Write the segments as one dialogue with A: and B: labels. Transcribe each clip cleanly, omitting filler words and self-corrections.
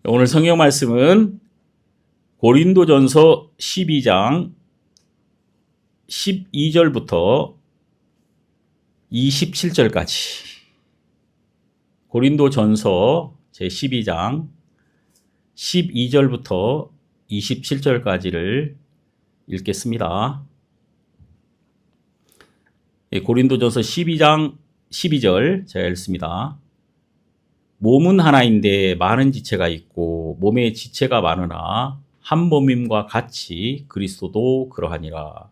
A: 오늘 성경 말씀은 고린도전서 12장 12절부터 27절까지 고린도전서 제12장 12절부터 27절까지를 읽겠습니다. 고린도전서 12장 12절 제가 읽습니다. 몸은 하나인데 많은 지체가 있고 몸의 지체가 많으나 한 몸임과 같이 그리스도도 그러하니라.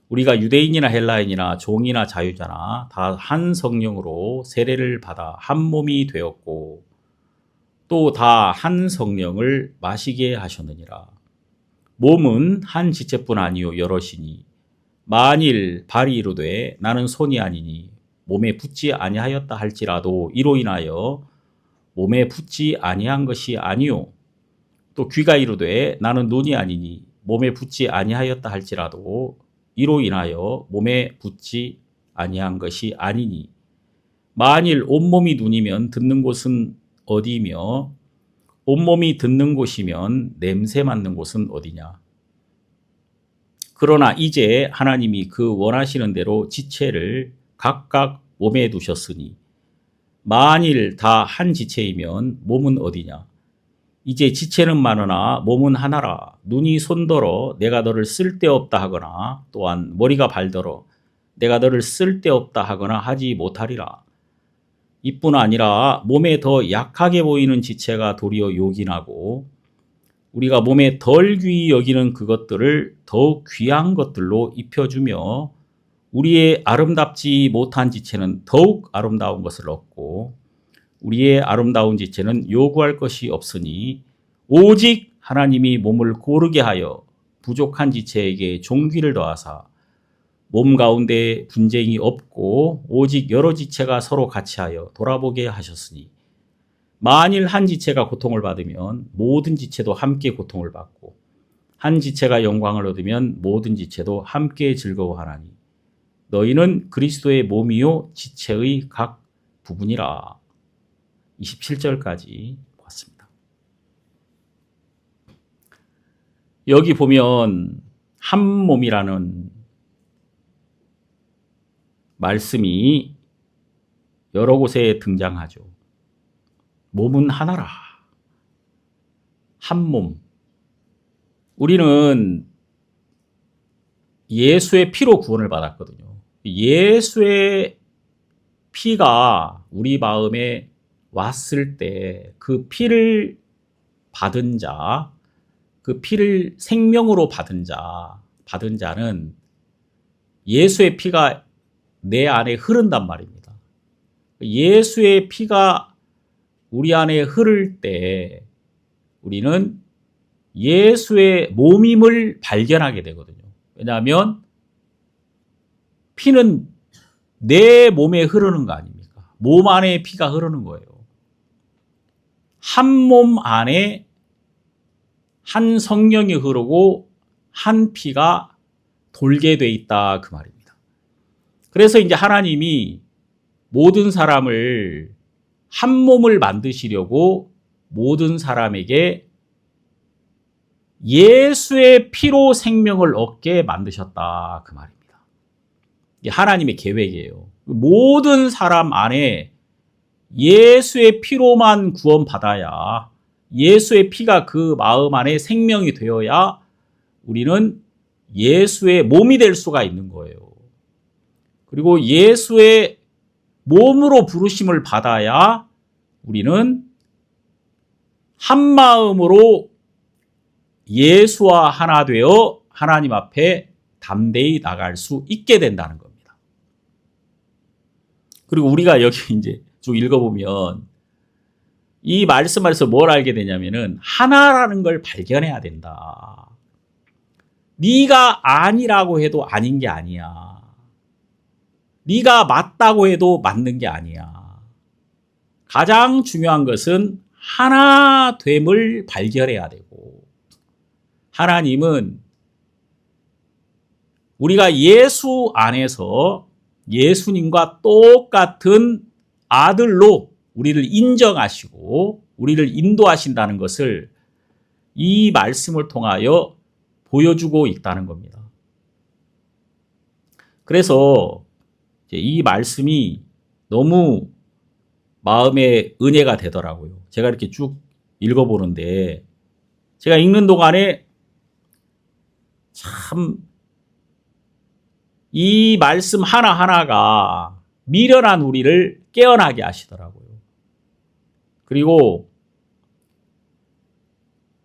A: 우리가 유대인이나 헬라인이나 종이나 자유자나 다 한 성령으로 세례를 받아 한 몸이 되었고 또 다 한 성령을 마시게 하셨느니라. 몸은 한 지체뿐 아니요 여럿이니 만일 발이 이르되 나는 손이 아니니 몸에 붙지 아니하였다 할지라도 이로 인하여 몸에 붙지 아니한 것이 아니요 또 귀가 이르되 나는 눈이 아니니 몸에 붙지 아니하였다 할지라도 이로 인하여 몸에 붙지 아니한 것이 아니니 만일 온몸이 눈이면 듣는 곳은 어디며 온몸이 듣는 곳이면 냄새 맡는 곳은 어디냐. 그러나 이제 하나님이 그 원하시는 대로 지체를 각각 몸에 두셨으니 만일 다 한 지체이면 몸은 어디냐. 이제 지체는 많으나 몸은 하나라. 눈이 손더러 내가 너를 쓸데없다 하거나 또한 머리가 발더러 내가 너를 쓸데없다 하거나 하지 못하리라. 이뿐 아니라 몸에 더 약하게 보이는 지체가 도리어 요긴하고 우리가 몸에 덜 귀히 여기는 그것들을 더욱 귀한 것들로 입혀주며 우리의 아름답지 못한 지체는 더욱 아름다운 것을 얻고 우리의 아름다운 지체는 요구할 것이 없으니 오직 하나님이 몸을 고르게 하여 부족한 지체에게 종기를 더하사 몸 가운데 분쟁이 없고 오직 여러 지체가 서로 같이하여 돌아보게 하셨으니 만일 한 지체가 고통을 받으면 모든 지체도 함께 고통을 받고 한 지체가 영광을 얻으면 모든 지체도 함께 즐거워하나니 너희는 그리스도의 몸이요 지체의 각 부분이라. 27절까지 봤습니다. 여기 보면 한 몸이라는 말씀이 여러 곳에 등장하죠. 몸은 하나라. 한 몸. 우리는 예수의 피로 구원을 받았거든요. 예수의 피가 우리 마음에 왔을 때 그 피를 받은 자, 그 피를 생명으로 받은 자는 예수의 피가 내 안에 흐른단 말입니다. 예수의 피가 우리 안에 흐를 때 우리는 예수의 몸임을 발견하게 되거든요. 왜냐하면 피는 내 몸에 흐르는 거 아닙니까? 몸 안에 피가 흐르는 거예요. 한 몸 안에 한 성령이 흐르고 한 피가 돌게 돼 있다 그 말입니다. 그래서 이제 하나님이 모든 사람을 한 몸을 만드시려고 모든 사람에게 예수의 피로 생명을 얻게 만드셨다 그 말입니다. 하나님의 계획이에요. 모든 사람 안에 예수의 피로만 구원받아야 예수의 피가 그 마음 안에 생명이 되어야 우리는 예수의 몸이 될 수가 있는 거예요. 그리고 예수의 몸으로 부르심을 받아야 우리는 한 마음으로 예수와 하나 되어 하나님 앞에 담대히 나갈 수 있게 된다는 겁니다. 그리고 우리가 여기 이제 쭉 읽어보면 이 말씀 안에서 뭘 알게 되냐면은 하나라는 걸 발견해야 된다. 네가 아니라고 해도 아닌 게 아니야. 네가 맞다고 해도 맞는 게 아니야. 가장 중요한 것은 하나됨을 발견해야 되고 하나님은 우리가 예수 안에서 예수님과 똑같은 아들로 우리를 인정하시고 우리를 인도하신다는 것을 이 말씀을 통하여 보여주고 있다는 겁니다. 그래서 이 말씀이 너무 마음에 은혜가 되더라고요. 제가 이렇게 쭉 읽어보는데 제가 읽는 동안에 참 이 말씀 하나하나가 미련한 우리를 깨어나게 하시더라고요. 그리고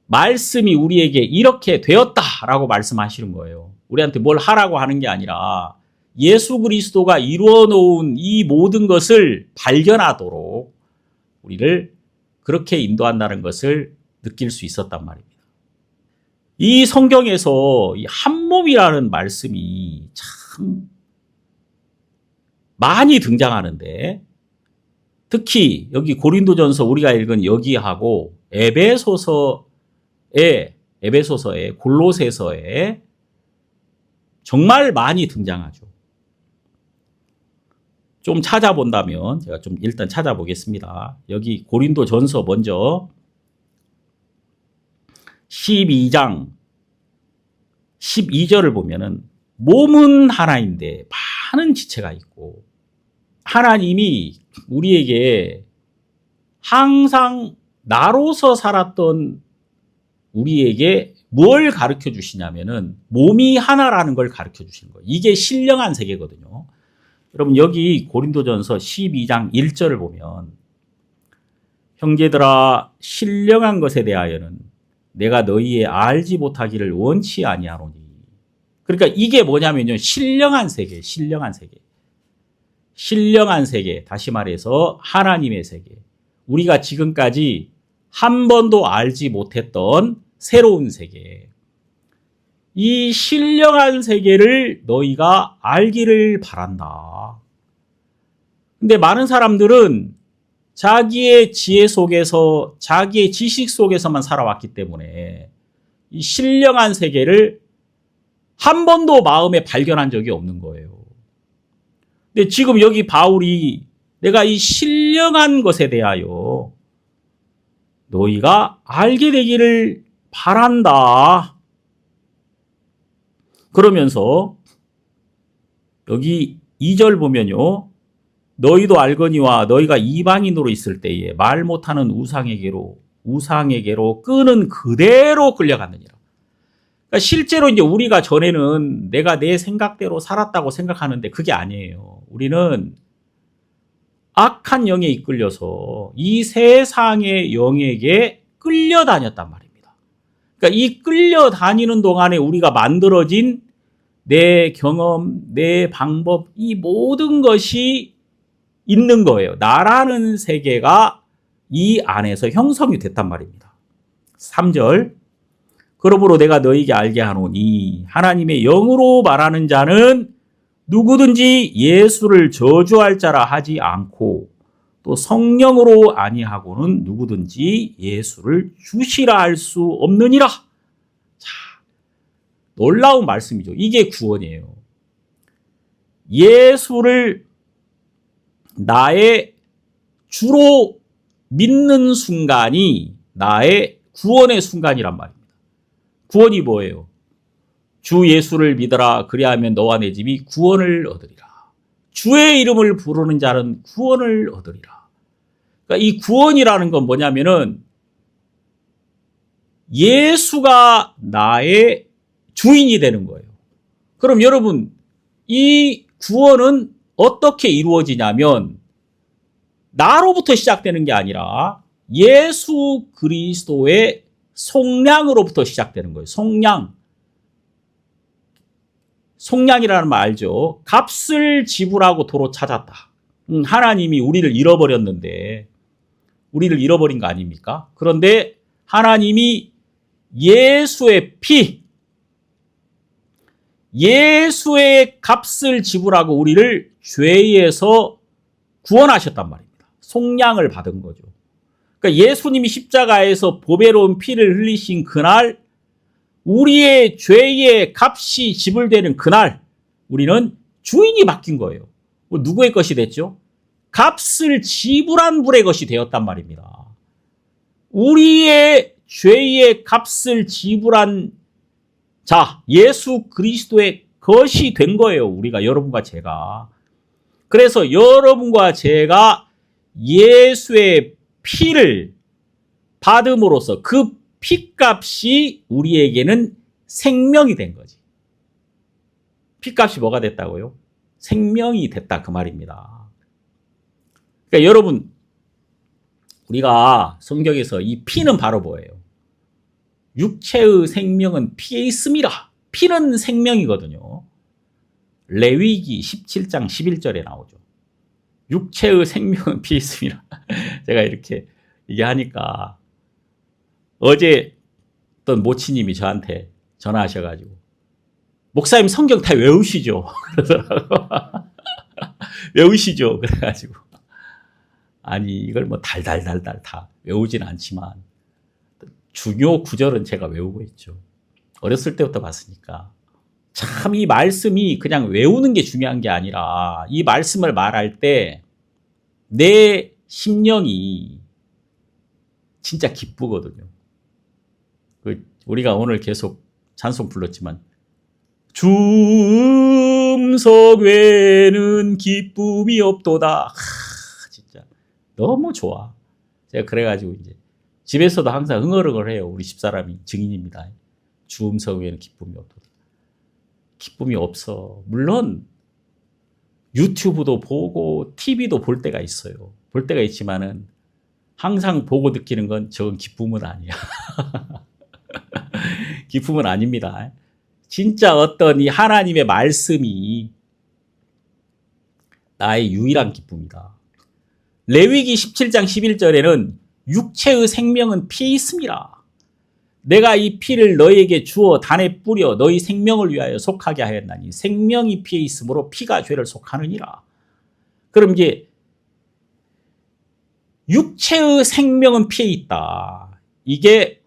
A: 말씀이 우리에게 이렇게 되었다라고 말씀하시는 거예요. 우리한테 뭘 하라고 하는 게 아니라 예수 그리스도가 이루어 놓은 이 모든 것을 발견하도록 우리를 그렇게 인도한다는 것을 느낄 수 있었단 말입니다. 이 성경에서 이 한 몸이라는 말씀이 참 많이 등장하는데 특히 여기 고린도전서 우리가 읽은 여기하고 에베소서에 골로새서에 정말 많이 등장하죠. 좀 찾아본다면 제가 좀 일단 찾아보겠습니다. 여기 고린도전서 먼저 12장 12절을 보면은 몸은 하나인데 많은 지체가 있고 하나님이 우리에게 항상 나로서 살았던 우리에게 뭘 가르쳐 주시냐면은 몸이 하나라는 걸 가르쳐 주시는 거예요. 이게 신령한 세계거든요. 여러분 여기 고린도전서 12장 1절을 보면 형제들아 신령한 것에 대하여는 내가 너희의 알지 못하기를 원치 아니하노니. 그러니까 이게 뭐냐면요. 신령한 세계, 신령한 세계. 신령한 세계, 다시 말해서 하나님의 세계. 우리가 지금까지 한 번도 알지 못했던 새로운 세계. 이 신령한 세계를 너희가 알기를 바란다. 근데 많은 사람들은 자기의 지혜 속에서, 자기의 지식 속에서만 살아왔기 때문에 이 신령한 세계를 한 번도 마음에 발견한 적이 없는 거예요. 근데 지금 여기 바울이 내가 이 신령한 것에 대하여 너희가 알게 되기를 바란다. 그러면서 여기 2절 보면요. 너희도 알거니와 너희가 이방인으로 있을 때에 말 못하는 우상에게로 끄는 그대로 끌려갔느니라. 그러니까 실제로 이제 우리가 전에는 내가 내 생각대로 살았다고 생각하는데 그게 아니에요. 우리는 악한 영에 이끌려서 이 세상의 영에게 끌려다녔단 말입니다. 그러니까 이 끌려다니는 동안에 우리가 만들어진 내 경험, 내 방법, 이 모든 것이 있는 거예요. 나라는 세계가 이 안에서 형성이 됐단 말입니다. 3절 그러므로 내가 너희에게 알게 하노니 하나님의 영으로 말하는 자는 누구든지 예수를 저주할 자라 하지 않고 또 성령으로 아니하고는 누구든지 예수를 주시라 할 수 없느니라. 자, 놀라운 말씀이죠. 이게 구원이에요. 예수를 나의 주로 믿는 순간이 나의 구원의 순간이란 말입니다. 구원이 뭐예요? 주 예수를 믿어라. 그리하면 너와 내 집이 구원을 얻으리라. 주의 이름을 부르는 자는 구원을 얻으리라. 그러니까 이 구원이라는 건 뭐냐면은 예수가 나의 주인이 되는 거예요. 그럼 여러분, 이 구원은 어떻게 이루어지냐면 나로부터 시작되는 게 아니라 예수 그리스도의 속량으로부터 시작되는 거예요. 속량. 속량이라는 말 알죠? 값을 지불하고 도로 찾았다. 하나님이 우리를 잃어버렸는데 우리를 잃어버린 거 아닙니까? 그런데 하나님이 예수의 피, 예수의 값을 지불하고 우리를 죄에서 구원하셨단 말입니다. 속량을 받은 거죠. 그러니까 예수님이 십자가에서 보배로운 피를 흘리신 그날, 우리의 죄의 값이 지불되는 그날 우리는 주인이 바뀐 거예요. 누구의 것이 됐죠? 값을 지불한 분의 것이 되었단 말입니다. 우리의 죄의 값을 지불한 자, 예수 그리스도의 것이 된 거예요. 우리가, 여러분과 제가. 그래서 여러분과 제가 예수의 피를 받음으로써 그 피값이 우리에게는 생명이 된 거지. 피값이 뭐가 됐다고요? 생명이 됐다, 그 말입니다. 그러니까 여러분, 우리가 성경에서 이 피는 바로 뭐예요? 육체의 생명은 피에 있음이라. 피는 생명이거든요. 레위기 17장 11절에 나오죠. 육체의 생명은 피에 있음이라. 제가 이렇게 얘기하니까 어제 어떤 모치님이 저한테 전화하셔가지고 목사님 성경 다 외우시죠? 그러더라고. 외우시죠? 그래가지고 아니 이걸 뭐 달달달달 다 외우진 않지만 중요 구절은 제가 외우고 있죠. 어렸을 때부터 봤으니까. 참 이 말씀이 그냥 외우는 게 중요한 게 아니라 이 말씀을 말할 때 내 심령이 진짜 기쁘거든요. 우리가 오늘 계속 찬송 불렀지만 주 음성 외에는 기쁨이 없도다. 진짜 너무 좋아. 제가 그래가지고 이제 집에서도 항상 흥얼흥얼 해요. 우리 집사람이 증인입니다. 주 음성 외에는 기쁨이 없도다. 기쁨이 없어. 물론 유튜브도 보고 TV도 볼 때가 있어요. 볼 때가 있지만은 항상 보고 느끼는 건 저건 기쁨은 아니야. 기쁨은 아닙니다. 진짜 어떤 이 하나님의 말씀이 나의 유일한 기쁨이다. 레위기 17장 11절에는 육체의 생명은 피에 있음이라. 내가 이 피를 너희에게 주어 단에 뿌려 너희 생명을 위하여 속하게 하였나니 생명이 피에 있으므로 피가 죄를 속하느니라. 그럼 이제 육체의 생명은 피에 있다. 이게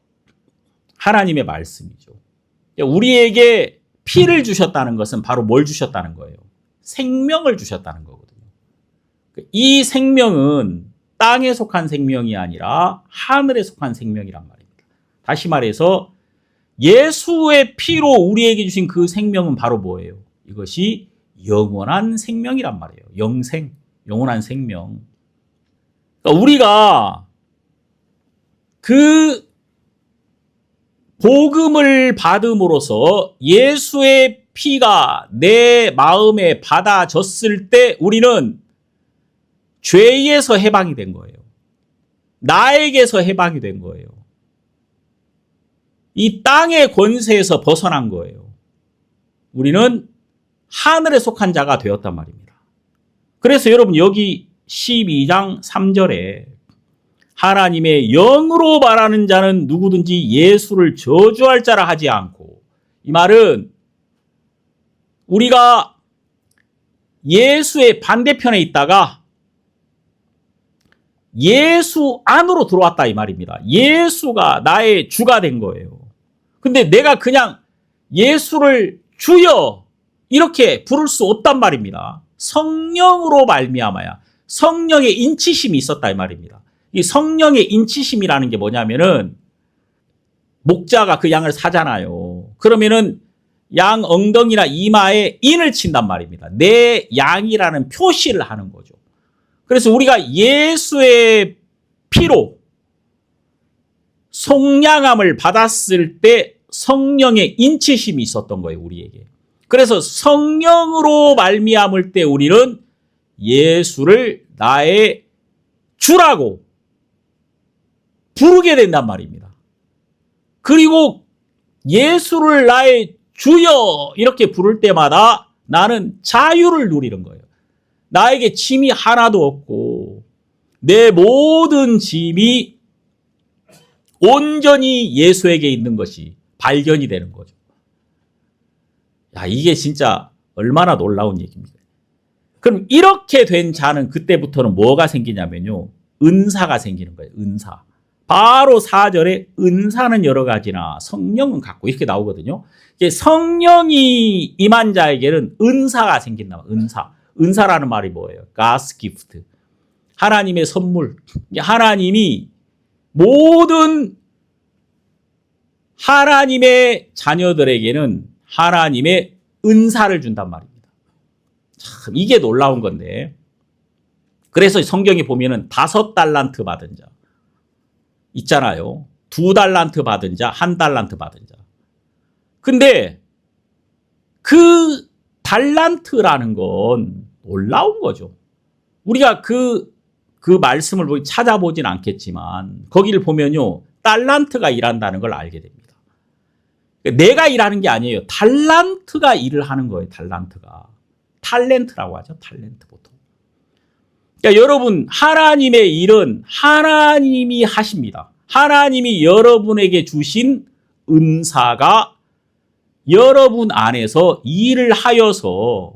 A: 하나님의 말씀이죠. 우리에게 피를 주셨다는 것은 바로 뭘 주셨다는 거예요? 생명을 주셨다는 거거든요. 이 생명은 땅에 속한 생명이 아니라 하늘에 속한 생명이란 말입니다. 다시 말해서 예수의 피로 우리에게 주신 그 생명은 바로 뭐예요? 이것이 영원한 생명이란 말이에요. 영생, 영원한 생명. 그러니까 우리가 그 복음을 받음으로써 예수의 피가 내 마음에 받아졌을 때 우리는 죄에서 해방이 된 거예요. 나에게서 해방이 된 거예요. 이 땅의 권세에서 벗어난 거예요. 우리는 하늘에 속한 자가 되었단 말입니다. 그래서 여러분 여기 12장 3절에 하나님의 영으로 말하는 자는 누구든지 예수를 저주할 자라 하지 않고, 이 말은 우리가 예수의 반대편에 있다가 예수 안으로 들어왔다 이 말입니다. 예수가 나의 주가 된 거예요. 근데 내가 그냥 예수를 주여 이렇게 부를 수 없단 말입니다. 성령으로 말미암아야 성령의 인치심이 있었다 이 말입니다. 이 성령의 인치심이라는 게 뭐냐면은 목자가 그 양을 사잖아요. 그러면은 양 엉덩이나 이마에 인을 친단 말입니다. 내 양이라는 표시를 하는 거죠. 그래서 우리가 예수의 피로 속량함을 받았을 때 성령의 인치심이 있었던 거예요, 우리에게. 그래서 성령으로 말미암을 때 우리는 예수를 나의 주라고 부르게 된단 말입니다. 그리고 예수를 나의 주여 이렇게 부를 때마다 나는 자유를 누리는 거예요. 나에게 짐이 하나도 없고 내 모든 짐이 온전히 예수에게 있는 것이 발견이 되는 거죠. 야, 이게 진짜 얼마나 놀라운 얘기입니까? 그럼 이렇게 된 자는 그때부터는 뭐가 생기냐면요. 은사가 생기는 거예요. 은사. 바로 4절에 은사는 여러 가지나 성령은 같고 이렇게 나오거든요. 성령이 임한 자에게는 은사가 생긴다. 은사. 은사라는 말이 뭐예요? God's gift. 하나님의 선물. 하나님이 모든 하나님의 자녀들에게는 하나님의 은사를 준단 말입니다. 참 이게 놀라운 건데, 그래서 성경에 보면은 5달란트 받은 자 있잖아요. 2달란트 받은 자, 1달란트 받은 자. 근데 그 달란트라는 건 놀라운 거죠. 우리가 그 말씀을 찾아보진 않겠지만 거기를 보면요, 달란트가 일한다는 걸 알게 됩니다. 내가 일하는 게 아니에요. 달란트가 일을 하는 거예요. 달란트가. 탤런트라고 하죠. 탤런트 보통. 그러니까 여러분, 하나님의 일은 하나님이 하십니다. 하나님이 여러분에게 주신 은사가 여러분 안에서 일을 하여서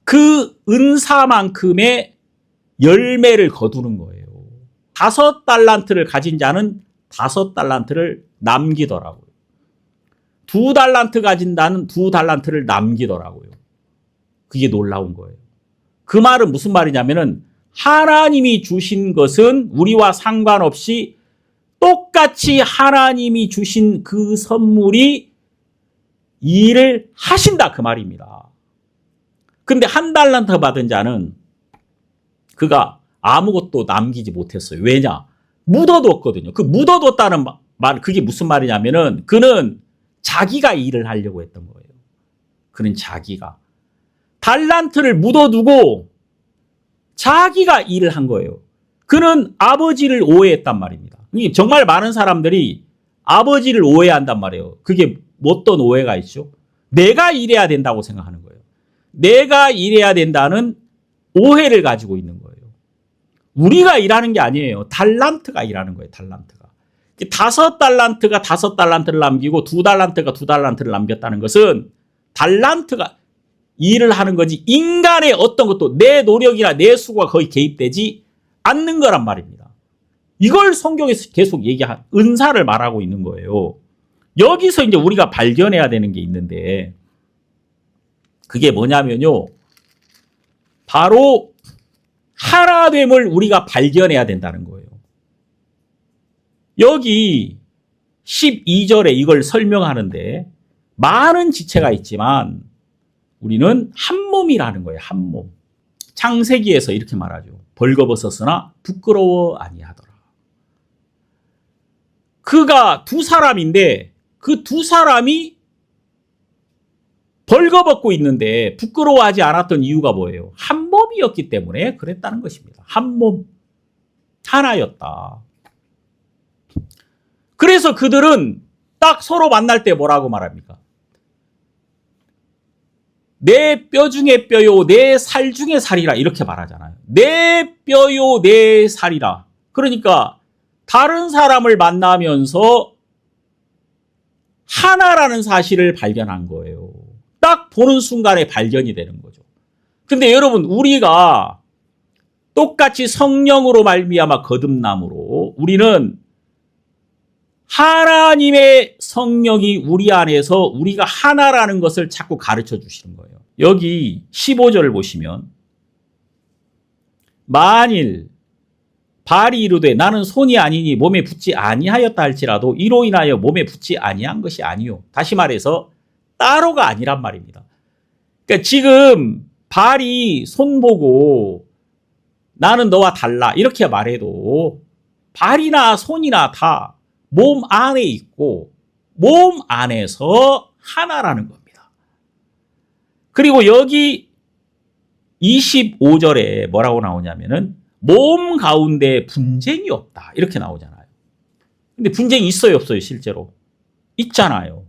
A: 그 은사만큼의 열매를 거두는 거예요. 5달란트를 가진 자는 5달란트를 남기더라고요. 2달란트 가진 자는 2달란트를 남기더라고요. 그게 놀라운 거예요. 그 말은 무슨 말이냐면은 하나님이 주신 것은 우리와 상관없이 똑같이 하나님이 주신 그 선물이 일을 하신다, 그 말입니다. 근데 1달란트 받은 자는 그가 아무것도 남기지 못했어요. 왜냐? 묻어뒀거든요. 그 묻어뒀다는 말, 그게 무슨 말이냐면은 그는 자기가 일을 하려고 했던 거예요. 그는 자기가. 달란트를 묻어두고 자기가 일을 한 거예요. 그는 아버지를 오해했단 말입니다. 정말 많은 사람들이 아버지를 오해한단 말이에요. 그게 어떤 오해가 있죠? 내가 일해야 된다고 생각하는 거예요. 내가 일해야 된다는 오해를 가지고 있는 거예요. 우리가 일하는 게 아니에요. 달란트가 일하는 거예요. 달란트가. 5달란트가 5달란트를 남기고 2달란트가 2달란트를 남겼다는 것은 달란트가 일을 하는 거지, 인간의 어떤 것도 내 노력이나 내 수고가 거의 개입되지 않는 거란 말입니다. 이걸 성경에서 계속 얘기한 은사를 말하고 있는 거예요. 여기서 이제 우리가 발견해야 되는 게 있는데, 그게 뭐냐면요, 바로 하나됨을 우리가 발견해야 된다는 거예요. 여기 12절에 이걸 설명하는데 많은 지체가 있지만 우리는 한 몸이라는 거예요. 한 몸. 창세기에서 이렇게 말하죠. 벌거벗었으나 부끄러워 아니하더라. 그가 두 사람인데 그 두 사람이 벌거벗고 있는데 부끄러워하지 않았던 이유가 뭐예요? 한 몸이었기 때문에 그랬다는 것입니다. 한 몸. 하나였다. 그래서 그들은 딱 서로 만날 때 뭐라고 말합니까? 내 뼈 중에 뼈요, 내 살 중에 살이라, 이렇게 말하잖아요. 내 뼈요, 내 살이라. 그러니까 다른 사람을 만나면서 하나라는 사실을 발견한 거예요. 딱 보는 순간에 발견이 되는 거죠. 근데 여러분, 우리가 똑같이 성령으로 말미암아 거듭남으로 우리는 하나님의 성령이 우리 안에서 우리가 하나라는 것을 자꾸 가르쳐 주시는 거예요. 여기 15절을 보시면, 만일 발이 이르되 나는 손이 아니니 몸에 붙지 아니하였다 할지라도 이로 인하여 몸에 붙지 아니한 것이 아니요. 다시 말해서 따로가 아니란 말입니다. 그러니까 지금 발이 손 보고 나는 너와 달라 이렇게 말해도 발이나 손이나 다 몸 안에 있고 몸 안에서 하나라는 겁니다. 그리고 여기 25절에 뭐라고 나오냐면은 몸 가운데 분쟁이 없다 이렇게 나오잖아요. 근데 분쟁이 있어요, 없어요? 실제로 있잖아요.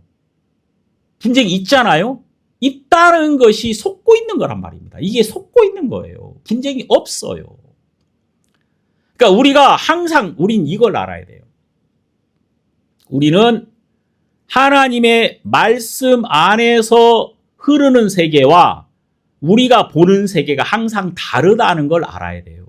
A: 분쟁이 있잖아요. 있다는 것이 속고 있는 거란 말입니다. 이게 속고 있는 거예요. 분쟁이 없어요. 그러니까 우리가 항상 우린 이걸 알아야 돼요. 우리는 하나님의 말씀 안에서 흐르는 세계와 우리가 보는 세계가 항상 다르다는 걸 알아야 돼요.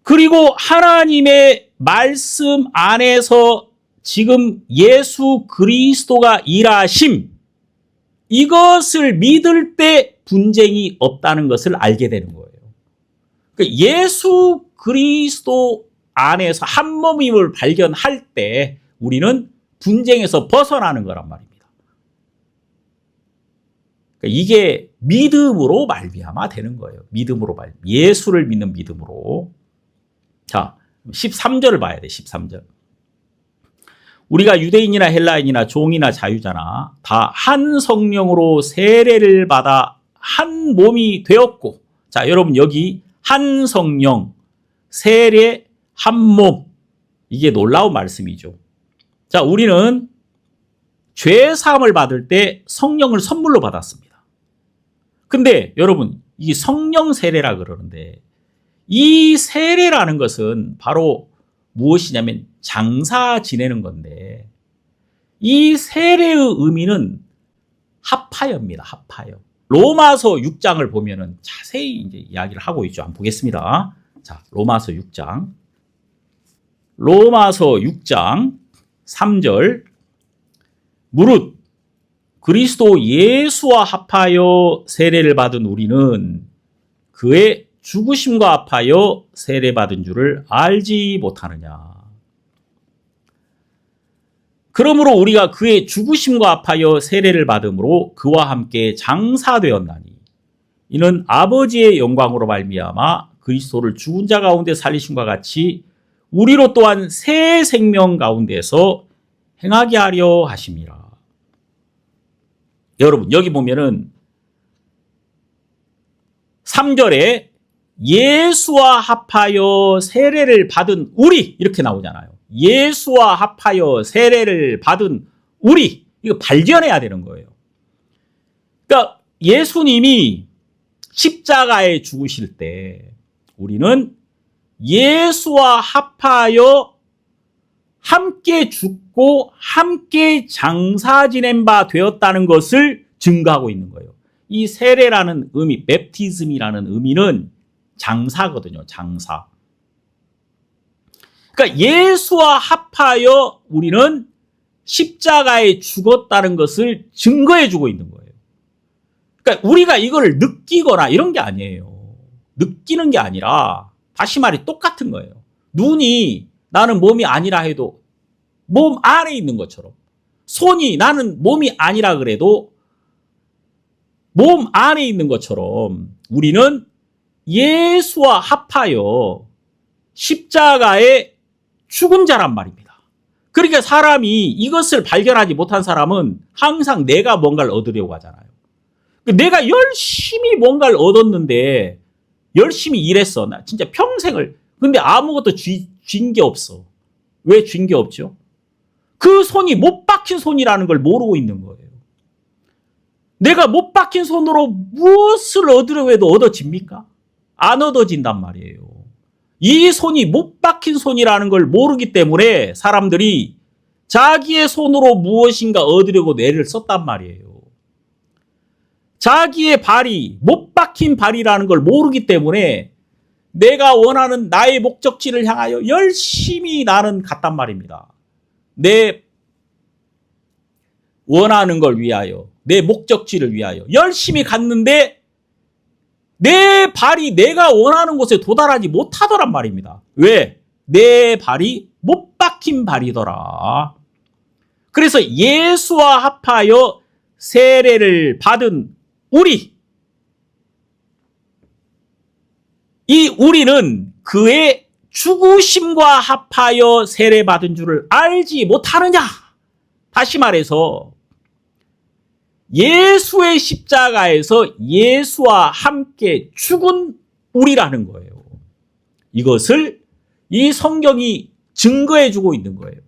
A: 그리고 하나님의 말씀 안에서 지금 예수 그리스도가 일하심, 이것을 믿을 때 분쟁이 없다는 것을 알게 되는 거예요. 그러니까 예수 그리스도 안에서 한 몸임을 발견할 때 우리는 분쟁에서 벗어나는 거란 말입니다. 그러니까 이게 믿음으로 말미암아 되는 거예요. 믿음으로 예수를 믿는 믿음으로. 자, 13절을 봐야 돼. 13절. 우리가 유대인이나 헬라인이나 종이나 자유자나 다 한 성령으로 세례를 받아 한 몸이 되었고, 자, 여러분 여기 한 성령, 세례, 한 몸, 이게 놀라운 말씀이죠. 자, 우리는 죄 사함을 받을 때 성령을 선물로 받았습니다. 근데 여러분, 이 성령 세례라 그러는데 이 세례라는 것은 바로 무엇이냐면 장사 지내는 건데, 이 세례의 의미는 합하여입니다. 합하여. 로마서 6장을 보면은 자세히 이제 이야기를 하고 있죠. 한번 보겠습니다. 자, 로마서 6장. 로마서 6장 3절. 무릇 그리스도 예수와 합하여 세례를 받은 우리는 그의 죽으심과 합하여 세례받은 줄을 알지 못하느냐. 그러므로 우리가 그의 죽으심과 합하여 세례를 받음으로 그와 함께 장사되었나니 이는 아버지의 영광으로 말미암아 그리스도를 죽은 자 가운데 살리심과 같이 우리로 또한 새 생명 가운데서 행하게 하려 하심이라. 여러분 여기 보면은 3절에 예수와 합하여 세례를 받은 우리 이렇게 나오잖아요. 예수와 합하여 세례를 받은 우리, 이거 발견해야 되는 거예요. 그러니까 예수님이 십자가에 죽으실 때 우리는 예수와 합하여 함께 죽고 함께 장사 지낸 바 되었다는 것을 증거하고 있는 거예요. 이 세례라는 의미, 맵티즘이라는 의미는 장사거든요. 장사. 그러니까 예수와 합하여 우리는 십자가에 죽었다는 것을 증거해 주고 있는 거예요. 그러니까 우리가 이걸 느끼거나 이런 게 아니에요. 느끼는 게 아니라 다시 말해 똑같은 거예요. 눈이 나는 몸이 아니라 해도 몸 안에 있는 것처럼, 손이 나는 몸이 아니라 그래도 몸 안에 있는 것처럼 우리는 예수와 합하여 십자가에 죽은 자란 말입니다. 그러니까 사람이 이것을 발견하지 못한 사람은 항상 내가 뭔가를 얻으려고 하잖아요. 내가 열심히 뭔가를 얻었는데 열심히 일했어. 나 진짜 평생을. 근데 아무것도 쥔 게 없어. 왜 쥔 게 없죠? 그 손이 못 박힌 손이라는 걸 모르고 있는 거예요. 내가 못 박힌 손으로 무엇을 얻으려고 해도 얻어집니까? 안 얻어진단 말이에요. 이 손이 못 박힌 손이라는 걸 모르기 때문에 사람들이 자기의 손으로 무엇인가 얻으려고 뇌를 썼단 말이에요. 자기의 발이 못 박힌 발이라는 걸 모르기 때문에 내가 원하는 나의 목적지를 향하여 열심히 나는 갔단 말입니다. 내 원하는 걸 위하여, 내 목적지를 위하여 열심히 갔는데 내 발이 내가 원하는 곳에 도달하지 못하더란 말입니다. 왜? 내 발이 못 박힌 발이더라. 그래서 예수와 합하여 세례를 받은 우리, 이 우리는 그의 죽으심과 합하여 세례받은 줄을 알지 못하느냐? 다시 말해서 예수의 십자가에서 예수와 함께 죽은 우리라는 거예요. 이것을 이 성경이 증거해 주고 있는 거예요.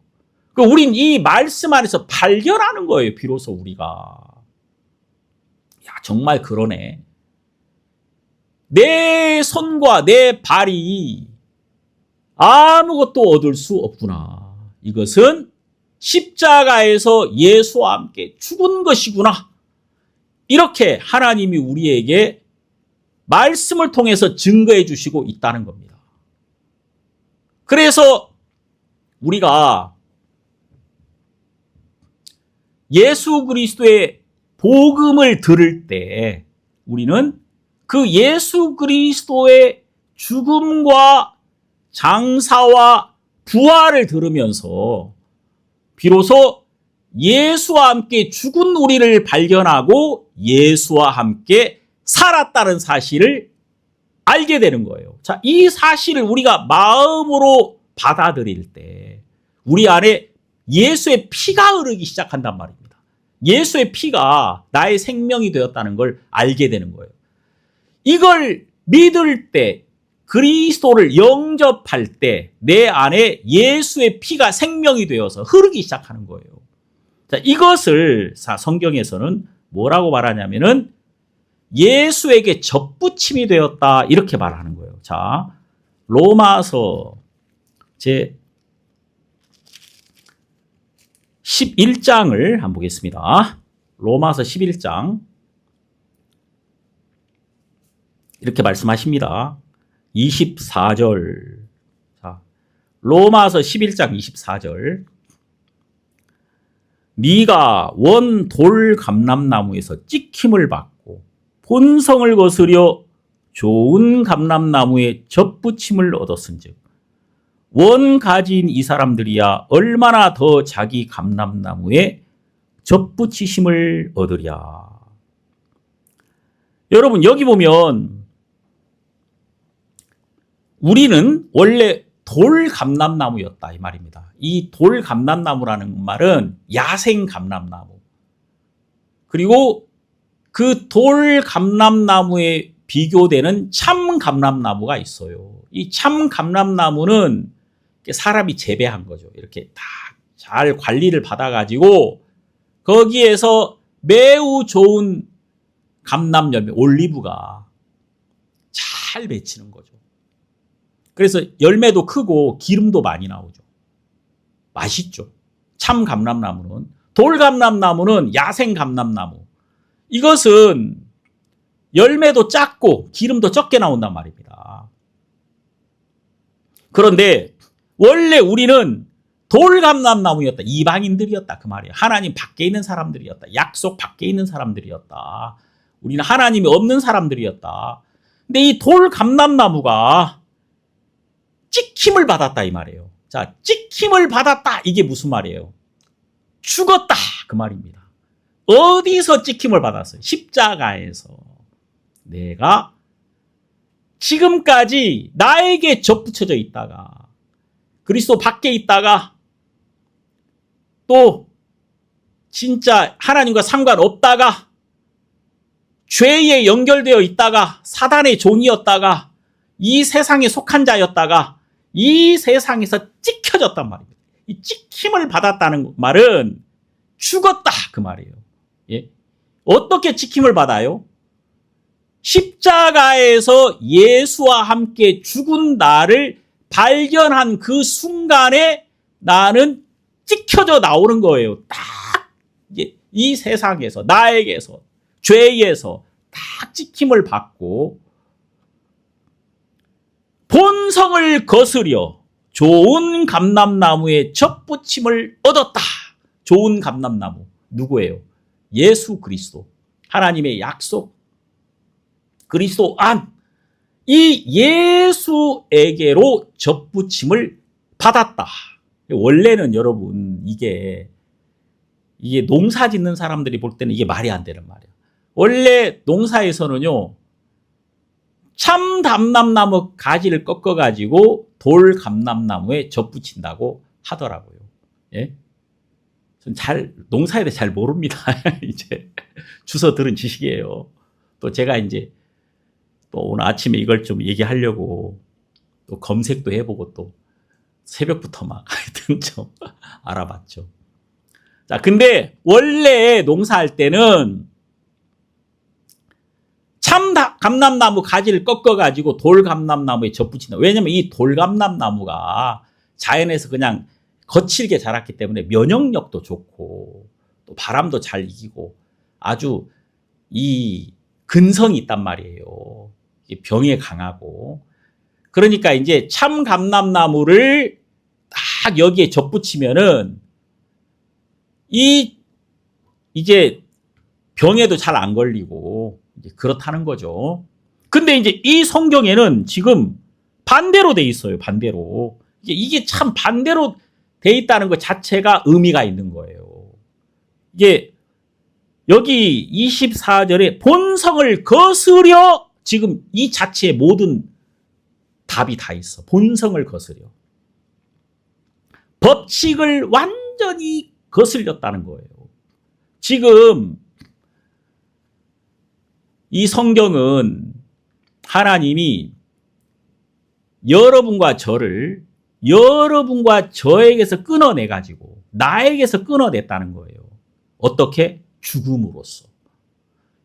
A: 우린 이 말씀 안에서 발견하는 거예요. 비로소 우리가. 야, 정말 그러네. 내 손과 내 발이 아무것도 얻을 수 없구나. 이것은 십자가에서 예수와 함께 죽은 것이구나. 이렇게 하나님이 우리에게 말씀을 통해서 증거해 주시고 있다는 겁니다. 그래서 우리가 예수 그리스도의 복음을 들을 때 우리는 그 예수 그리스도의 죽음과 장사와 부활을 들으면서 비로소 예수와 함께 죽은 우리를 발견하고 예수와 함께 살았다는 사실을 알게 되는 거예요. 자, 이 사실을 우리가 마음으로 받아들일 때 우리 안에 예수의 피가 흐르기 시작한단 말입니다. 예수의 피가 나의 생명이 되었다는 걸 알게 되는 거예요. 이걸 믿을 때, 그리스도를 영접할 때 내 안에 예수의 피가 생명이 되어서 흐르기 시작하는 거예요. 자, 이것을 성경에서는 뭐라고 말하냐면은 예수에게 접붙임이 되었다 이렇게 말하는 거예요. 자, 로마서 제 11장을 한번 보겠습니다. 로마서 11장 이렇게 말씀하십니다. 24절. 자, 로마서 11장 24절. 네가 원 돌 감람나무에서 찍힘을 받고 본성을 거스려 좋은 감람나무에 접붙임을 얻었은즉 원 가진 이 사람들이야 얼마나 더 자기 감람나무에 접붙이심을 얻으랴. 여러분, 여기 보면 우리는 원래 돌 감람나무였다 이 말입니다. 이 돌 감람나무라는 말은 야생 감람나무. 그리고 그 돌 감람나무에 비교되는 참 감람나무가 있어요. 이 참 감람나무는 사람이 재배한 거죠. 이렇게 다 잘 관리를 받아가지고 거기에서 매우 좋은 감람열매, 올리브가 잘 맺히는 거죠. 그래서 열매도 크고 기름도 많이 나오죠. 맛있죠. 참 감람나무는. 돌 감람나무는 야생 감람나무. 이것은 열매도 작고 기름도 적게 나온단 말입니다. 그런데 원래 우리는 돌 감람나무였다. 이방인들이었다. 그 말이에요. 하나님 밖에 있는 사람들이었다. 약속 밖에 있는 사람들이었다. 우리는 하나님이 없는 사람들이었다. 근데 이 돌 감람나무가 찍힘을 받았다 이 말이에요. 자, 찍힘을 받았다. 이게 무슨 말이에요? 죽었다. 그 말입니다. 어디서 찍힘을 받았어요? 십자가에서. 내가 지금까지 나에게 접붙여져 있다가 그리스도 밖에 있다가 또 진짜 하나님과 상관없다가 죄에 연결되어 있다가 사단의 종이었다가 이 세상에 속한 자였다가 이 세상에서 찍혀졌단 말입니다. 이 찍힘을 받았다는 말은 죽었다 그 말이에요. 예? 어떻게 찍힘을 받아요? 십자가에서 예수와 함께 죽은 나를 발견한 그 순간에 나는 찍혀져 나오는 거예요. 딱 이 세상에서 나에게서 죄에서 딱 찍힘을 받고 본성을 거스려 좋은 감람나무에 접붙임을 얻었다. 좋은 감람나무 누구예요? 예수 그리스도. 하나님의 약속. 그리스도 안. 이 예수에게로 접붙임을 받았다. 원래는 여러분 이게 농사 짓는 사람들이 볼 때는 이게 말이 안 되는 말이에요. 원래 농사에서는요. 참 감람나무 가지를 꺾어가지고 돌 감람나무에 접붙인다고 하더라고요. 예? 전 농사에 대해 잘 모릅니다. 이제 주워 들은 지식이에요. 또 제가 이제 또 오늘 아침에 이걸 좀 얘기하려고 또 검색도 해보고 또 새벽부터 막 하여튼 좀 알아봤죠. 자, 근데 원래 농사할 때는 참 감람나무 가지를 꺾어가지고 돌 감람나무에 접붙인다. 왜냐면 이 돌 감람나무가 자연에서 그냥 거칠게 자랐기 때문에 면역력도 좋고 또 바람도 잘 이기고 아주 이 근성이 있단 말이에요. 병에 강하고. 그러니까 이제 참 감람나무를 딱 여기에 접붙이면은 이제 병에도 잘 안 걸리고 이제 그렇다는 거죠. 근데 이제 이 성경에는 지금 반대로 돼 있어요. 반대로. 이게 참 반대로 돼 있다는 것 자체가 의미가 있는 거예요. 이게 여기 24절에 본성을 거스려 지금 이 자체의 모든 답이 다 있어. 본성을 거스려. 법칙을 완전히 거슬렸다는 거예요. 지금 이 성경은 하나님이 여러분과 저에게서 끊어내가지고 나에게서 끊어냈다는 거예요. 어떻게? 죽음으로써.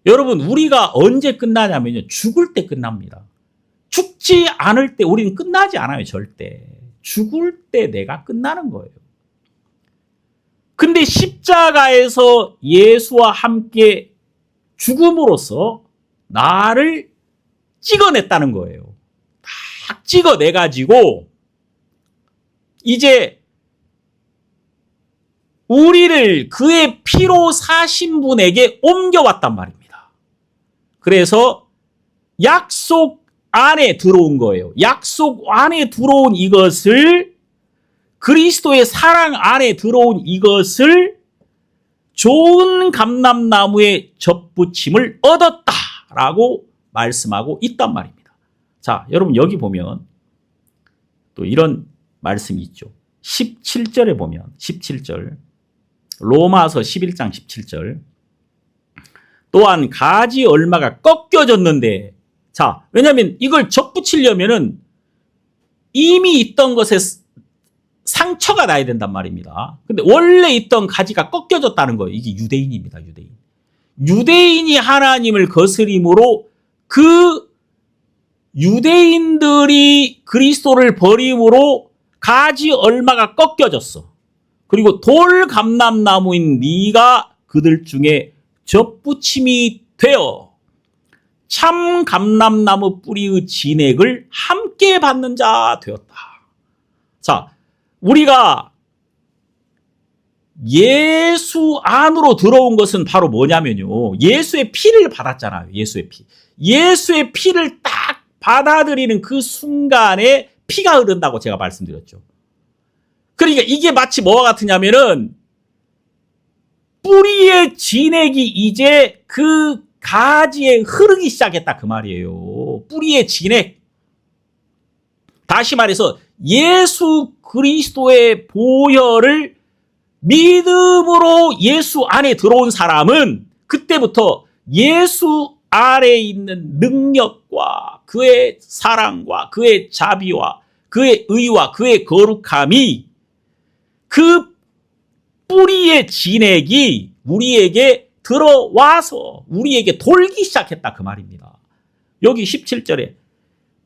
A: 여러분, 우리가 언제 끝나냐면요. 죽을 때 끝납니다. 죽지 않을 때 우리는 끝나지 않아요. 절대. 죽을 때 내가 끝나는 거예요. 근데 십자가에서 예수와 함께 죽음으로써 나를 찍어냈다는 거예요. 딱 찍어내가지고 이제 우리를 그의 피로 사신 분에게 옮겨왔단 말입니다. 그래서 약속 안에 들어온 거예요. 약속 안에 들어온 이것을, 그리스도의 사랑 안에 들어온 이것을 좋은 감람나무의 접붙임을 얻었다라고 말씀하고 있단 말입니다. 자, 여러분 여기 보면 또 이런 말씀이 있죠. 17절에 보면 17절 로마서 11장 17절 또한 가지 얼마가 꺾여졌는데, 자, 왜냐하면 이걸 접붙이려면은 이미 있던 것에 상처가 나야 된단 말입니다. 근데 원래 있던 가지가 꺾여졌다는 거예요. 이게 유대인입니다. 유대인이 하나님을 거스림으로 그 유대인들이 그리스도를 버림으로 가지 얼마가 꺾여졌어. 그리고 돌 감람나무인 네가 그들 중에 접붙임이 되어 참 감람나무 뿌리의 진액을 함께 받는 자 되었다. 자, 우리가 예수 안으로 들어온 것은 바로 뭐냐면요. 예수의 피를 받았잖아요. 예수의 피를 딱 받아들이는 그 순간에 피가 흐른다고 제가 말씀드렸죠. 그러니까 이게 마치 뭐와 같으냐면은 뿌리의 진액이 이제 그 가지에 흐르기 시작했다 그 말이에요. 뿌리의 진액. 다시 말해서 예수 그리스도의 보혈을 믿음으로 예수 안에 들어온 사람은 그때부터 예수 안에 있는 능력과 그의 사랑과 그의 자비와 그의 의와 그의 거룩함이 그 뿌리의 진액이 우리에게 들어와서 우리에게 돌기 시작했다 그 말입니다. 여기 17절에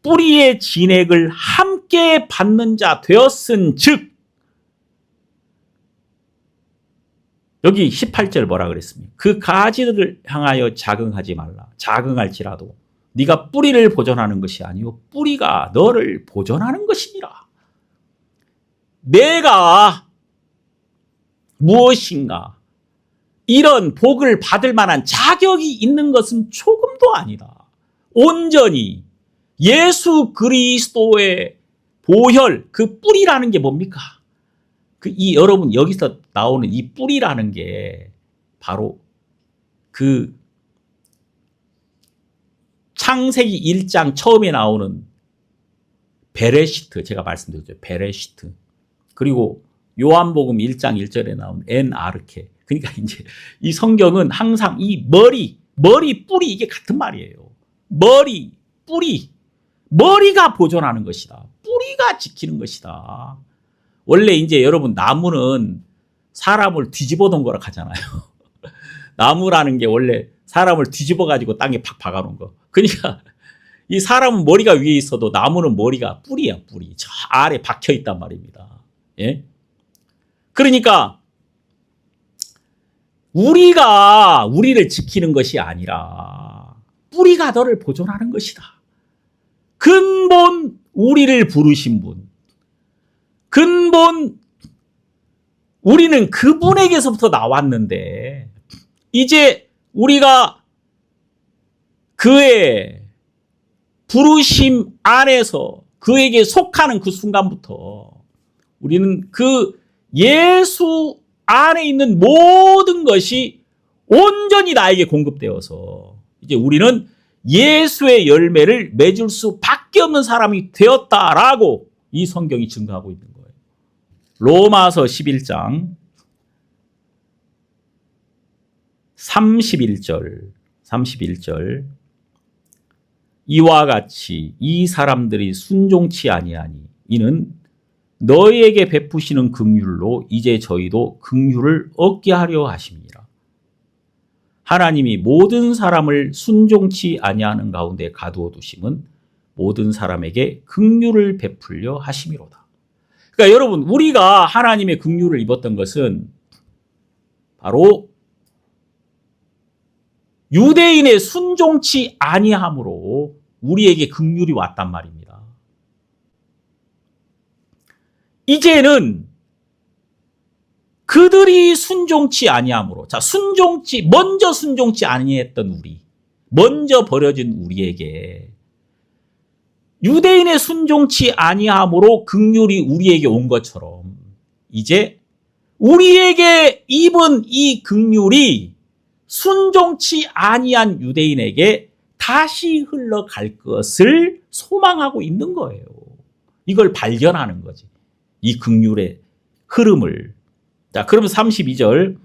A: 뿌리의 진액을 함께 받는 자 되었은 즉, 여기 18절 뭐라 그랬습니까? 그 가지들을 향하여 자긍하지 말라. 자긍할지라도 네가 뿌리를 보존하는 것이 아니요 뿌리가 너를 보존하는 것이니라. 내가 무엇인가 이런 복을 받을 만한 자격이 있는 것은 조금도 아니다. 온전히 예수 그리스도의 보혈, 그 뿌리라는 게 뭡니까? 여러분 여기서 나오는 이 뿌리라는 게 바로 그 창세기 1장 처음에 나오는 베레시트, 제가 말씀드렸죠. 베레시트. 그리고 요한복음 1장 1절에 나온 엔아르케. 그러니까 이제 이 성경은 항상 이 머리, 뿌리 이게 같은 말이에요. 머리, 뿌리. 머리가 보존하는 것이다. 뿌리가 지키는 것이다. 원래 이제 여러분 나무는 사람을 뒤집어 놓은 거라 하잖아요. 나무라는 게 원래 사람을 뒤집어 가지고 땅에 팍 박아 놓은 거. 그러니까 이 사람은 머리가 위에 있어도 나무는 머리가 뿌리야, 뿌리. 저 아래 박혀 있단 말입니다. 예? 그러니까 우리가 우리를 지키는 것이 아니라 뿌리가 너를 보존하는 것이다. 근본 우리를 부르신 분, 근본 우리는 그분에게서부터 나왔는데 이제 우리가 그의 부르심 안에서 그에게 속하는 그 순간부터 우리는 그 예수 안에 있는 모든 것이 온전히 나에게 공급되어서 이제 우리는 예수의 열매를 맺을 수밖에 없는 사람이 되었다라고 이 성경이 증거하고 있는 거예요. 로마서 11장 31절 이와 같이 이 사람들이 순종치 아니하니 이는 너희에게 베푸시는 긍휼로 이제 저희도 긍휼을 얻게 하려 하심이라. 하나님이 모든 사람을 순종치 아니하는 가운데 가두어 두심은 모든 사람에게 긍휼을 베풀려 하심이로다. 그러니까 여러분, 우리가 하나님의 긍휼을 입었던 것은 바로 유대인의 순종치 아니함으로 우리에게 긍휼이 왔단 말입니다. 이제는 그들이 순종치 아니함으로, 자, 먼저 순종치 아니했던 우리, 먼저 버려진 우리에게 유대인의 순종치 아니함으로 긍휼이 우리에게 온 것처럼 이제 우리에게 입은 이 긍휼이 순종치 아니한 유대인에게 다시 흘러갈 것을 소망하고 있는 거예요. 이걸 발견하는 거지. 이 긍휼의 흐름을. 자, 그러면 32절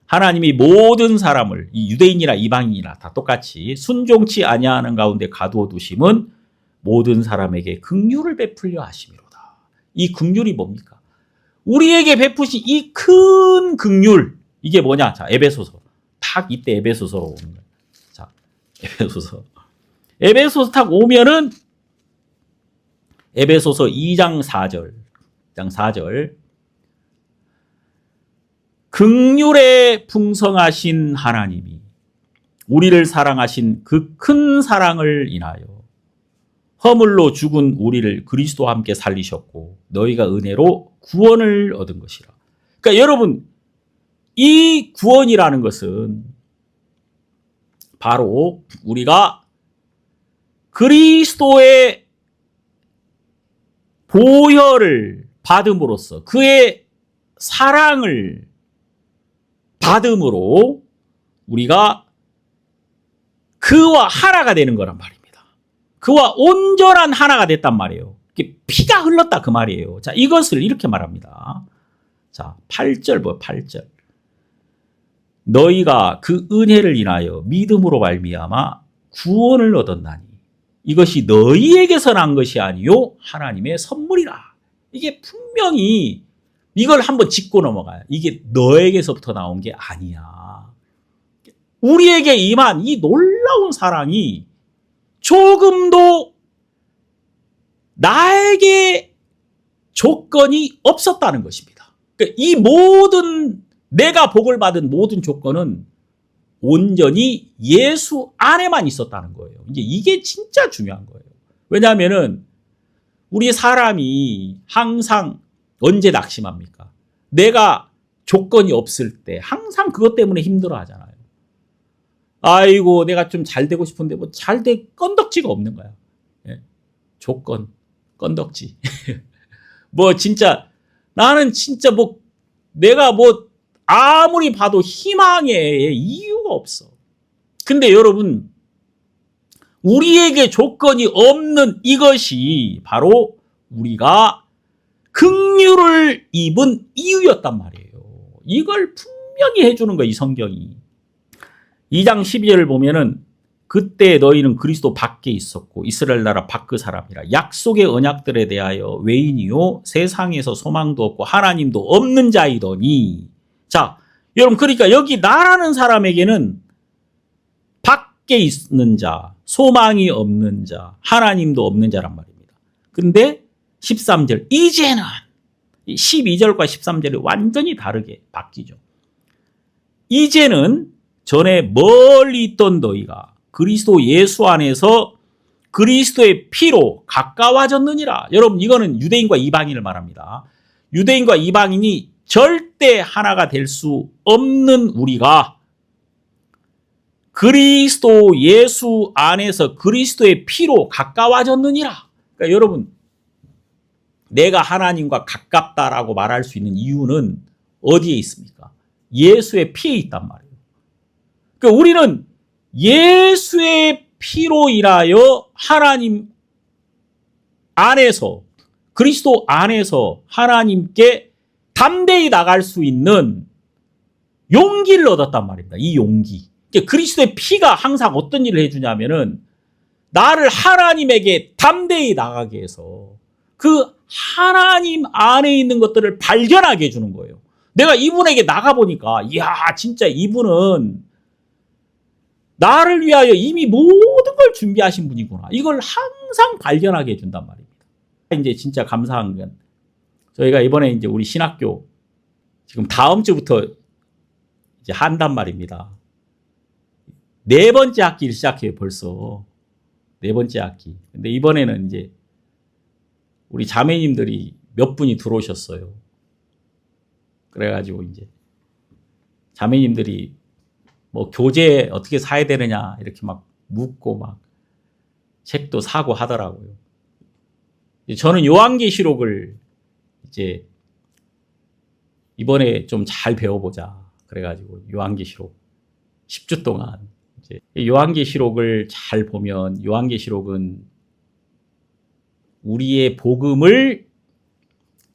A: 하나님이 모든 사람을 이 유대인이나 이방인이나 다 똑같이 순종치 아니하는 가운데 가두어 두심은 모든 사람에게 긍휼을 베풀려 하심이로다. 이 긍휼이 뭡니까? 우리에게 베푸신 이 큰 긍휼, 이게 뭐냐? 자, 에베소서. 딱 이때 에베소서로 오는 거예요. 자, 에베소서 딱 오면은 에베소서 2장 4절. 긍휼에 풍성하신 하나님이 우리를 사랑하신 그 큰 사랑을 인하여 허물로 죽은 우리를 그리스도와 함께 살리셨고 너희가 은혜로 구원을 얻은 것이라. 그러니까 여러분, 이 구원이라는 것은 바로 우리가 그리스도의 보혈을 받음으로써 그의 사랑을 받음으로 우리가 그와 하나가 되는 거란 말입니다. 그와 온전한 하나가 됐단 말이에요. 피가 흘렀다 그 말이에요. 자, 이것을 이렇게 말합니다. 자, 8절 뭐야, 8절. 너희가 그 은혜를 인하여 믿음으로 말미암아 구원을 얻었나니 이것이 너희에게서 난 것이 아니요 하나님의 선물이라. 이게 분명히 이걸 한번 짚고 넘어가요. 이게 너에게서부터 나온 게 아니야. 우리에게 임한 이 놀라운 사랑이 조금도 나에게 조건이 없었다는 것입니다. 그러니까 이 모든 내가 복을 받은 모든 조건은 온전히 예수 안에만 있었다는 거예요. 이제 이게 진짜 중요한 거예요. 왜냐하면은 우리 사람이 항상 언제 낙심합니까? 내가 조건이 없을 때 항상 그것 때문에 힘들어 하잖아요. 아이고, 내가 좀 잘 되고 싶은데 뭐 잘 될 건덕지가 없는 거야. 예? 조건, 건덕지. 뭐 진짜 나는 진짜 뭐 내가 뭐 아무리 봐도 희망의 이유가 없어. 근데 여러분, 우리에게 조건이 없는 이것이 바로 우리가 긍휼을 입은 이유였단 말이에요. 이걸 분명히 해주는 거예요, 이 성경이. 2장 12절을 보면은 그때 너희는 그리스도 밖에 있었고 이스라엘 나라 밖의 사람이라 약속의 언약들에 대하여 외인이요 세상에서 소망도 없고 하나님도 없는 자이더니. 자, 여러분, 그러니까 여기 나라는 사람에게는 밖에 있는 자, 소망이 없는 자, 하나님도 없는 자란 말입니다. 근데 13절, 이제는 12절과 13절이 완전히 다르게 바뀌죠. 이제는 전에 멀리 있던 너희가 그리스도 예수 안에서 그리스도의 피로 가까워졌느니라. 여러분, 이거는 유대인과 이방인을 말합니다. 유대인과 이방인이 절대 하나가 될 수 없는 우리가 그리스도 예수 안에서 그리스도의 피로 가까워졌느니라. 그러니까 여러분, 내가 하나님과 가깝다라고 말할 수 있는 이유는 어디에 있습니까? 예수의 피에 있단 말이에요. 그러니까 우리는 예수의 피로 인하여 하나님 안에서, 그리스도 안에서 하나님께 담대히 나갈 수 있는 용기를 얻었단 말입니다. 이 용기. 그러니까 그리스도의 피가 항상 어떤 일을 해주냐면은 나를 하나님에게 담대히 나가게 해서 그 하나님 안에 있는 것들을 발견하게 해주는 거예요. 내가 이분에게 나가보니까 이야 진짜 이분은 나를 위하여 이미 모든 걸 준비하신 분이구나. 이걸 항상 발견하게 해준단 말입니다. 이제 진짜 감사한 건 저희가 이번에 이제 우리 신학교 지금 다음 주부터 이제 한단 말입니다. 4번째 학기를 시작해요, 벌써. 4번째 학기. 근데 이번에는 이제 우리 자매님들이 몇 분이 들어오셨어요. 그래가지고 이제 자매님들이 뭐 교재 어떻게 사야 되느냐 이렇게 막 묻고 막 책도 사고 하더라고요. 저는 요한계시록을 이제 이번에 좀 잘 배워보자. 그래가지고 요한계시록 10주 동안 이제 요한계시록을 잘 보면 요한계시록은 우리의 복음을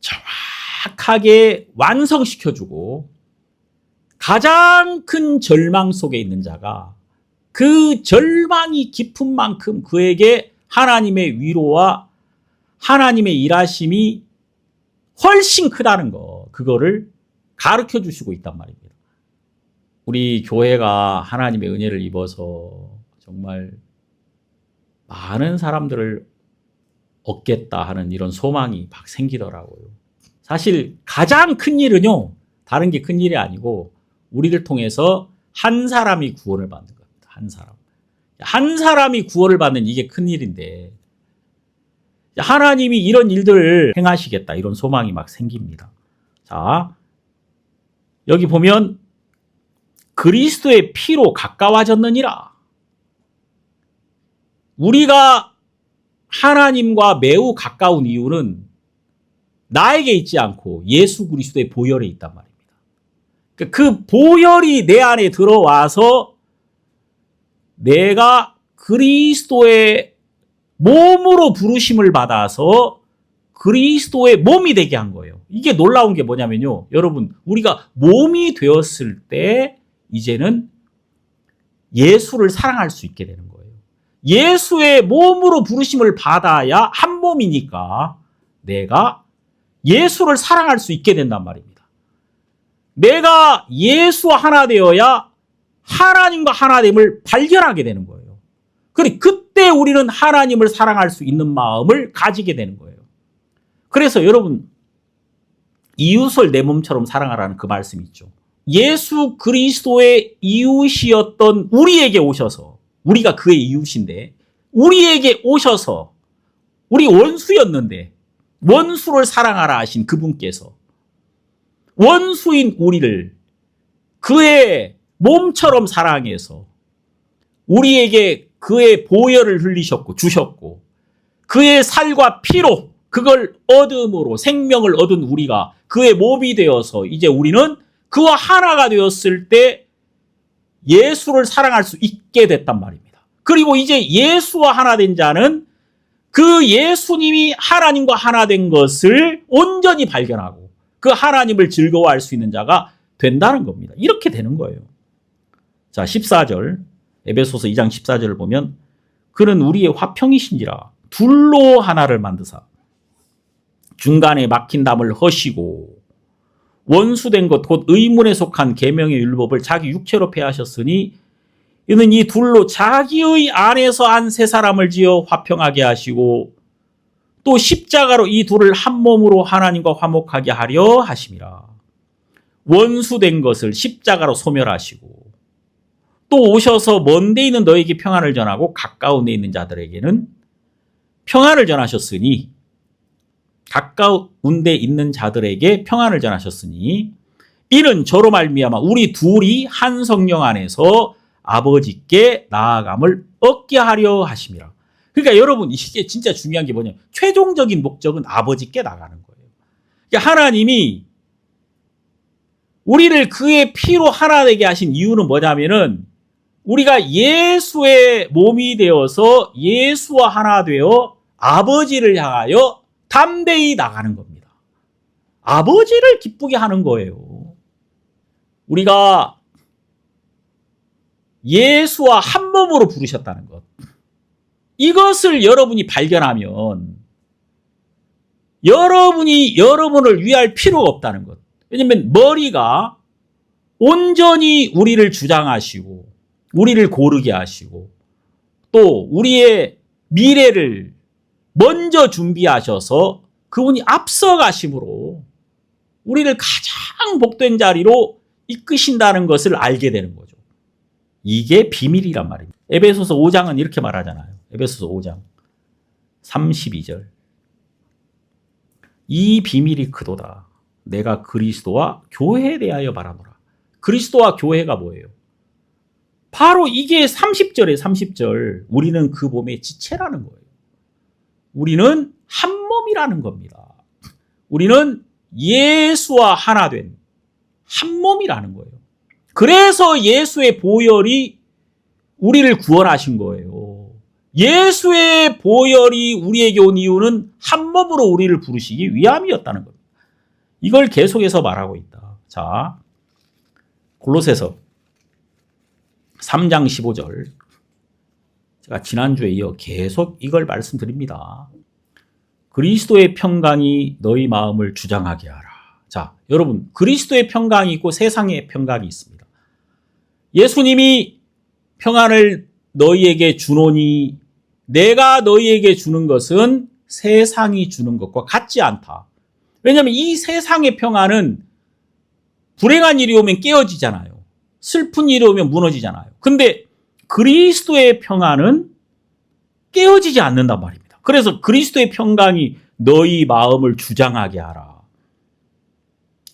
A: 정확하게 완성시켜주고 가장 큰 절망 속에 있는 자가 그 절망이 깊은 만큼 그에게 하나님의 위로와 하나님의 일하심이 훨씬 크다는 거, 그거를 가르쳐 주시고 있단 말입니다. 우리 교회가 하나님의 은혜를 입어서 정말 많은 사람들을 얻겠다 하는 이런 소망이 막 생기더라고요. 사실 가장 큰 일은요, 다른 게 큰 일이 아니고 우리를 통해서 한 사람이 구원을 받는 겁니다. 한 사람. 한 사람이 구원을 받는 이게 큰 일인데 하나님이 이런 일들을 행하시겠다 이런 소망이 막 생깁니다. 자, 여기 보면 그리스도의 피로 가까워졌느니라. 우리가 하나님과 매우 가까운 이유는 나에게 있지 않고 예수 그리스도의 보혈에 있단 말입니다. 그 보혈이 내 안에 들어와서 내가 그리스도의 몸으로 부르심을 받아서 그리스도의 몸이 되게 한 거예요. 이게 놀라운 게 뭐냐면요. 여러분, 우리가 몸이 되었을 때 이제는 예수를 사랑할 수 있게 되는 거예요. 예수의 몸으로 부르심을 받아야 한 몸이니까 내가 예수를 사랑할 수 있게 된단 말입니다. 내가 예수와 하나 되어야 하나님과 하나됨을 발견하게 되는 거예요. 그때 우리는 하나님을 사랑할 수 있는 마음을 가지게 되는 거예요. 그래서 여러분, 이웃을 내 몸처럼 사랑하라는 그 말씀이 있죠. 예수 그리스도의 이웃이었던 우리에게 오셔서, 우리가 그의 이웃인데 우리에게 오셔서, 우리 원수였는데 원수를 사랑하라 하신 그분께서 원수인 우리를 그의 몸처럼 사랑해서 우리에게 그의 보혈을 흘리셨고 주셨고 그의 살과 피로 그걸 얻음으로 생명을 얻은 우리가 그의 몸이 되어서 이제 우리는 그와 하나가 되었을 때 예수를 사랑할 수 있게 됐단 말입니다. 그리고 이제 예수와 하나 된 자는 그 예수님이 하나님과 하나 된 것을 온전히 발견하고 그 하나님을 즐거워할 수 있는 자가 된다는 겁니다. 이렇게 되는 거예요. 자, 14절, 에베소서 2장 14절을 보면 그는 우리의 화평이신지라 둘로 하나를 만드사 중간에 막힌 담을 허시고 원수된 것 곧 의문에 속한 계명의 율법을 자기 육체로 폐하셨으니 이는 이 둘로 자기의 안에서 한 세 사람을 지어 화평하게 하시고 또 십자가로 이 둘을 한 몸으로 하나님과 화목하게 하려 하심이라. 원수된 것을 십자가로 소멸하시고 또 오셔서 먼 데 있는 너에게 평안을 전하고 가까운 데 있는 자들에게는 평안을 전하셨으니 가까운 데 있는 자들에게 평안을 전하셨으니 이는 저로 말미암아 우리 둘이 한 성령 안에서 아버지께 나아감을 얻게 하려 하심이라. 그러니까 여러분 이게 진짜 중요한 게 뭐냐면 최종적인 목적은 아버지께 나가는 거예요. 그러니까 하나님이 우리를 그의 피로 하나 되게 하신 이유는 뭐냐면은 우리가 예수의 몸이 되어서 예수와 하나 되어 아버지를 향하여 담대히 나가는 겁니다. 아버지를 기쁘게 하는 거예요. 우리가 예수와 한 몸으로 부르셨다는 것. 이것을 여러분이 발견하면 여러분이 여러분을 위할 필요가 없다는 것. 왜냐하면 머리가 온전히 우리를 주장하시고 우리를 고르게 하시고 또 우리의 미래를 먼저 준비하셔서 그분이 앞서가심으로 우리를 가장 복된 자리로 이끄신다는 것을 알게 되는 거죠. 이게 비밀이란 말입니다. 에베소서 5장은 이렇게 말하잖아요. 에베소서 5장 32절. 이 비밀이 크도다. 내가 그리스도와 교회에 대하여 말하노라. 그리스도와 교회가 뭐예요? 바로 이게 30절에 30절. 우리는 그 몸의 지체라는 거예요. 우리는 한 몸이라는 겁니다. 우리는 예수와 하나 된 한 몸이라는 거예요. 그래서 예수의 보혈이 우리를 구원하신 거예요. 예수의 보혈이 우리에게 온 이유는 한 몸으로 우리를 부르시기 위함이었다는 겁니다. 이걸 계속해서 말하고 있다. 자, 골로새서 3장 15절. 제가 지난주에 이어 계속 이걸 말씀드립니다. 그리스도의 평강이 너희 마음을 주장하게 하라. 자, 여러분, 그리스도의 평강이 있고 세상의 평강이 있습니다. 예수님이 평안을 너희에게 주노니 내가 너희에게 주는 것은 세상이 주는 것과 같지 않다. 왜냐하면 이 세상의 평안은 불행한 일이 오면 깨어지잖아요. 슬픈 일이 오면 무너지잖아요. 근데 그리스도의 평안은 깨어지지 않는단 말입니다. 그래서 그리스도의 평강이 너희 마음을 주장하게 하라.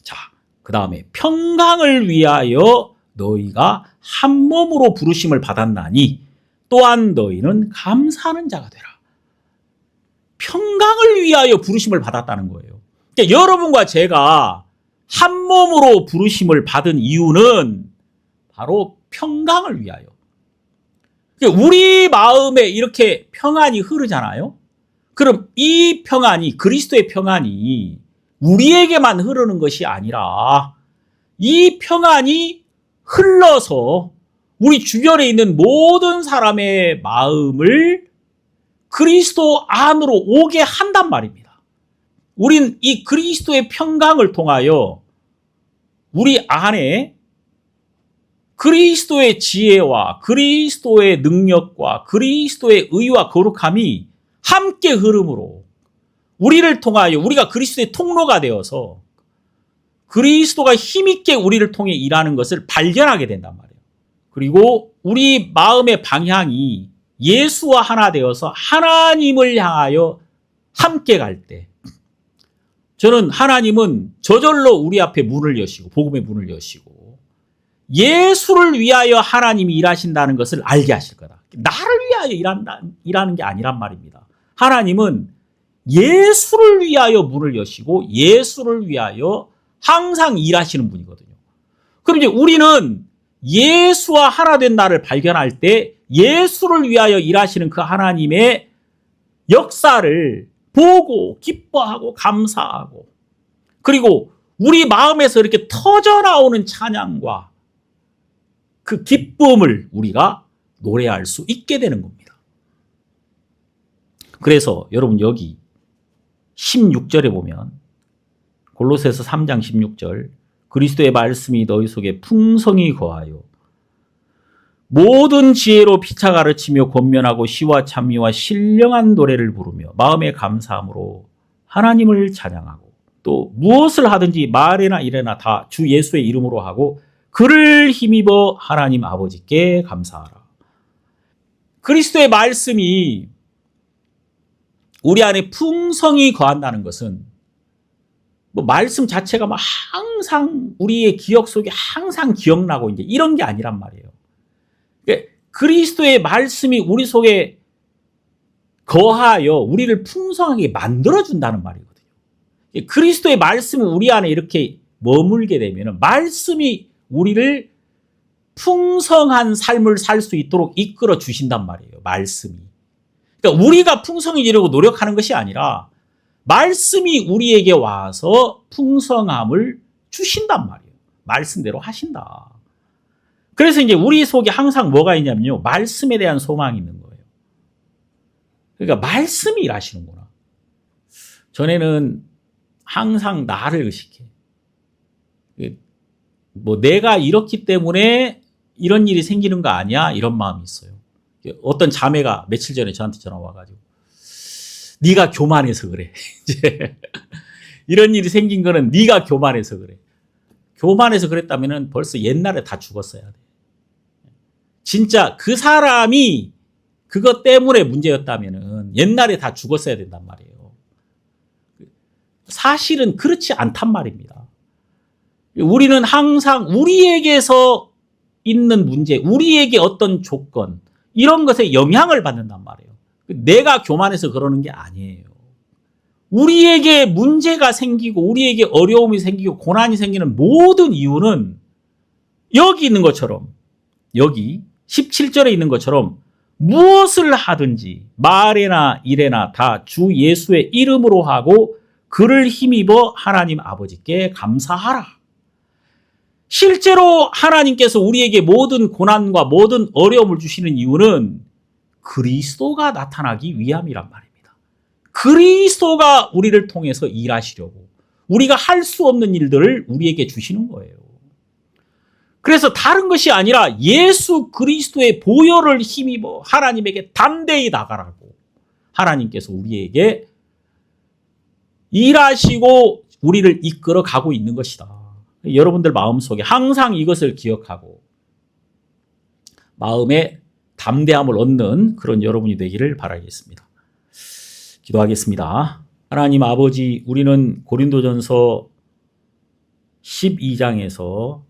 A: 자, 그 다음에 평강을 위하여 너희가 한 몸으로 부르심을 받았나니 또한 너희는 감사하는 자가 되라. 평강을 위하여 부르심을 받았다는 거예요. 그러니까 여러분과 제가 한 몸으로 부르심을 받은 이유는 바로 평강을 위하여. 그러니까 우리 마음에 이렇게 평안이 흐르잖아요. 그럼 이 평안이, 그리스도의 평안이 우리에게만 흐르는 것이 아니라 이 평안이 흘러서 우리 주변에 있는 모든 사람의 마음을 그리스도 안으로 오게 한단 말입니다. 우린 이 그리스도의 평강을 통하여 우리 안에 그리스도의 지혜와 그리스도의 능력과 그리스도의 의와 거룩함이 함께 흐름으로 우리를 통하여 우리가 그리스도의 통로가 되어서 그리스도가 힘있게 우리를 통해 일하는 것을 발견하게 된단 말이에요. 그리고 우리 마음의 방향이 예수와 하나 되어서 하나님을 향하여 함께 갈 때 저는 하나님은 저절로 우리 앞에 문을 여시고 복음의 문을 여시고 예수를 위하여 하나님이 일하신다는 것을 알게 하실 거다. 나를 위하여 일하는 게 아니란 말입니다. 하나님은 예수를 위하여 문을 여시고 예수를 위하여 항상 일하시는 분이거든요. 그럼 이제 우리는 예수와 하나 된 나를 발견할 때 예수를 위하여 일하시는 그 하나님의 역사를 보고 기뻐하고 감사하고 그리고 우리 마음에서 이렇게 터져나오는 찬양과 그 기쁨을 우리가 노래할 수 있게 되는 겁니다. 그래서 여러분 여기 16절에 보면 골로새서 3장 16절 그리스도의 말씀이 너희 속에 풍성히 거하여 모든 지혜로 피차 가르치며 권면하고 시와 찬미와 신령한 노래를 부르며 마음의 감사함으로 하나님을 찬양하고 또 무엇을 하든지 말이나 일에나 다 주 예수의 이름으로 하고 그를 힘입어 하나님 아버지께 감사하라. 그리스도의 말씀이 우리 안에 풍성히 거한다는 것은 뭐 말씀 자체가 막 항상 우리의 기억 속에 항상 기억나고 이제 이런 게 아니란 말이에요. 그러니까 그리스도의 말씀이 우리 속에 거하여 우리를 풍성하게 만들어준다는 말이거든요. 그리스도의 말씀이 우리 안에 이렇게 머물게 되면 말씀이 우리를 풍성한 삶을 살 수 있도록 이끌어 주신단 말이에요. 말씀이. 그러니까 우리가 풍성해지려고 노력하는 것이 아니라 말씀이 우리에게 와서 풍성함을 주신단 말이에요. 말씀대로 하신다. 그래서 이제 우리 속에 항상 뭐가 있냐면요. 말씀에 대한 소망이 있는 거예요. 그러니까 말씀이 일하시는구나. 전에는 항상 나를 의식해. 뭐 내가 이렇기 때문에 이런 일이 생기는 거 아니야? 이런 마음이 있어요. 어떤 자매가 며칠 전에 저한테 전화 와가지고 네가 교만해서 그래. 이제 이런 일이 생긴 거는 네가 교만해서 그래. 교만해서 그랬다면 벌써 옛날에 다 죽었어야 돼. 진짜 그 사람이 그것 때문에 문제였다면 옛날에 다 죽었어야 된단 말이에요. 사실은 그렇지 않단 말입니다. 우리는 항상 우리에게서 있는 문제, 우리에게 어떤 조건, 이런 것에 영향을 받는단 말이에요. 내가 교만해서 그러는 게 아니에요. 우리에게 문제가 생기고 우리에게 어려움이 생기고 고난이 생기는 모든 이유는 여기 있는 것처럼, 여기 17절에 있는 것처럼 무엇을 하든지 말에나 일에나 다 주 예수의 이름으로 하고 그를 힘입어 하나님 아버지께 감사하라. 실제로 하나님께서 우리에게 모든 고난과 모든 어려움을 주시는 이유는 그리스도가 나타나기 위함이란 말입니다. 그리스도가 우리를 통해서 일하시려고 우리가 할 수 없는 일들을 우리에게 주시는 거예요. 그래서 다른 것이 아니라 예수 그리스도의 보혈을 힘입어 하나님에게 담대히 나가라고 하나님께서 우리에게 일하시고 우리를 이끌어 가고 있는 것이다. 여러분들 마음속에 항상 이것을 기억하고 마음에 담대함을 얻는 그런 여러분이 되기를 바라겠습니다. 기도하겠습니다. 하나님 아버지, 우리는 고린도전서 12장에서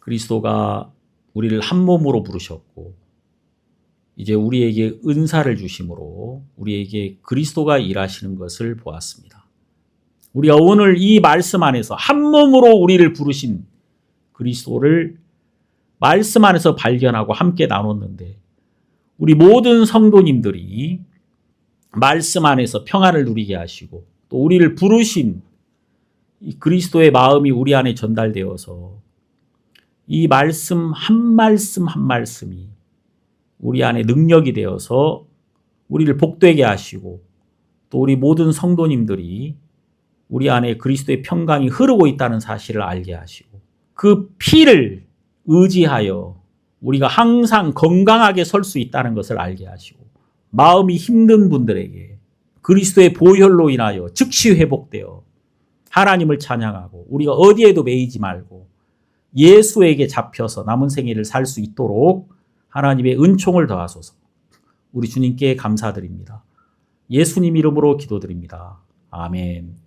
A: 그리스도가 우리를 한 몸으로 부르셨고 이제 우리에게 은사를 주심으로 우리에게 그리스도가 일하시는 것을 보았습니다. 우리가 오늘 이 말씀 안에서 한 몸으로 우리를 부르신 그리스도를 말씀 안에서 발견하고 함께 나눴는데 우리 모든 성도님들이 말씀 안에서 평안을 누리게 하시고 또 우리를 부르신 이 그리스도의 마음이 우리 안에 전달되어서 이 말씀 한 말씀이 우리 안에 능력이 되어서 우리를 복되게 하시고 또 우리 모든 성도님들이 우리 안에 그리스도의 평강이 흐르고 있다는 사실을 알게 하시고 그 피를 의지하여 우리가 항상 건강하게 설 수 있다는 것을 알게 하시고 마음이 힘든 분들에게 그리스도의 보혈로 인하여 즉시 회복되어 하나님을 찬양하고 우리가 어디에도 매이지 말고 예수에게 잡혀서 남은 생애를 살 수 있도록 하나님의 은총을 더하소서. 우리 주님께 감사드립니다. 예수님 이름으로 기도드립니다. 아멘.